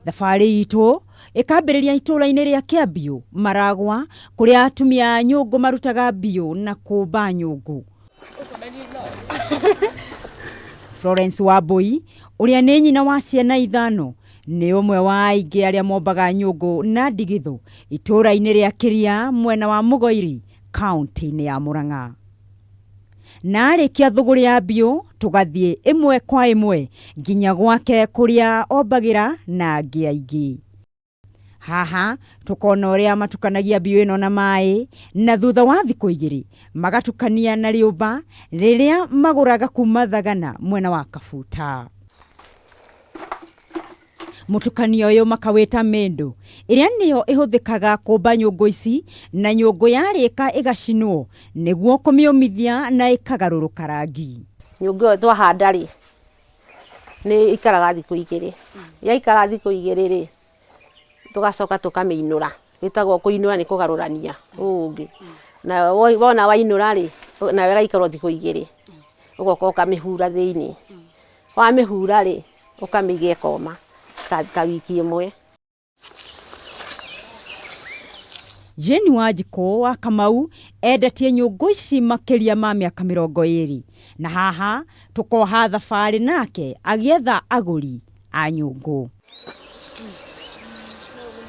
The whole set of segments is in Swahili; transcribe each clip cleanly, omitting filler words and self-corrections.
Thabari itu ikambĩrĩria itũũra-inĩ rĩa Kĩambiũ Maragwa kũrĩa atumia a nyũngũ marutaga mbiũ na kũmba nyũngũ. Florence Wambui ũrĩa nĩ nyina wa ciana ithano nĩ ũmwe wa aingĩ arĩa mombaga nyũngũ na ndigithũ itũũra-inĩ rĩa Kĩria mwena wa Mũgoiri kaunti-inĩ ya Murang'a. Na arĩkia thũgũrĩ ya mbiũ tũgathiĩ ĩmwe kwa ĩmwe nginya gwake kũrĩa ombagĩra na angĩ aingĩ. Haha tukona ũrĩa matukanagia mbiũ ĩno na maĩ na thutha wa thikũ igĩrĩ magatukania na rĩũmba rĩrĩa magũraga kuma Thagana mwena wa Kabuta. Mũtukanio ũyũ makawĩta mĩndũ ĩrĩa nĩyo ĩhũthĩkaga kũmba nyũngũ ici, na nyũngũ yarĩka ĩgacinwo nĩguo kũmĩũmithia na ĩkagarũrũka rangi. Nyũngũ ĩyo twahanda rĩ nĩ ikaraga thikũ igĩrĩ. Yaikara thikũ igĩrĩ rĩ tugacoka tukamĩinũra. Gwĩtagwo kũinũra nĩ kũgarũrania ũngĩ. Na wona wainũra rĩ na ĩgaikarwo thikũ igĩrĩ. Ũgoka ũkamĩhura thĩinĩ. Wamĩhura rĩ ũkamĩiga ĩkoma ta wiki ĩmwe. Jeni Wanjikũ wa Kamau endetie nyũngũ ici makĩria ma mĩaka 20 na haha tukoha thabarĩ nake agĩetha agũri a nyũngũ.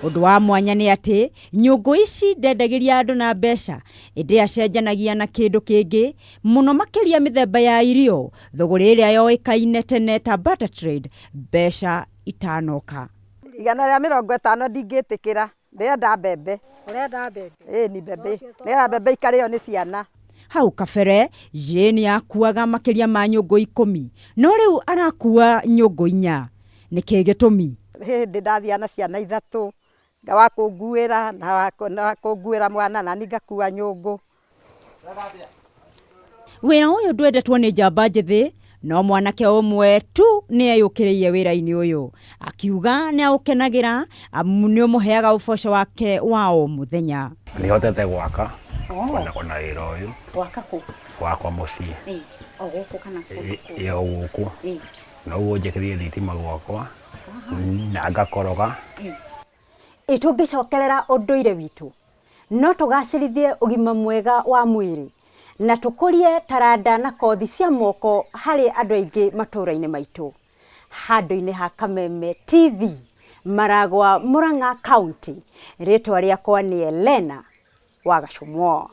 Ũndũ wa mwanya nĩ atĩ nyũngũ ici ndendagĩria andũ na mbeca, ĩndĩ acenjanagia na kĩndũ kĩngĩ mũno makĩria mĩthemba ya irio, thũgũrĩ ĩrĩa yoĩkaine tene ta barter trade, mbeca itanoka. 150 ndingĩtĩkĩra, ndĩrenda mbembe. Ũrenda mbembe? Ni mbembe. Ndĩrenda mbembe ikarĩo nĩ ciana. Hau kabere Jeni akuaga makĩria ma nyũngũ 10, no rĩu arakua nyũngũ 4. Nĩkĩ gĩtũmi? Hĩndĩ ndathia na ciana 3 wa kũnguĩra na kũnguĩra mwana na ngakua nyũngũ. Wĩra ũyũ ndwendetwo nĩ njamba njĩthĩ, no mwanake ũmwe tu nĩ eyũkĩrĩire wĩra-inĩ ũyũ, akiuga nĩ aũkenagĩra amu nĩ ũmũheaga ũboco wake wa o mũthenya. Nĩ hotete gwaka ona wĩra ũyũ. Gwaka kũ? Gwakwa mũciĩ. O gũkũ kana kũ? O gũkũ. Na ũguo njĩkĩrire thitima gwakwa na ngakoroga. Tũngĩcokerera ũndũire witũ no tũgacĩrithie ũgima mwega wa mwĩrĩ na tũkũrie taranda na kothi cia moko harĩ andũ aingĩ matũũra-inĩ maitũ. Handũ-inĩ ha Kameme TV Maragwa, Murang'a County, rĩtwa rĩakwa nĩ Elena wa Gacũmwo.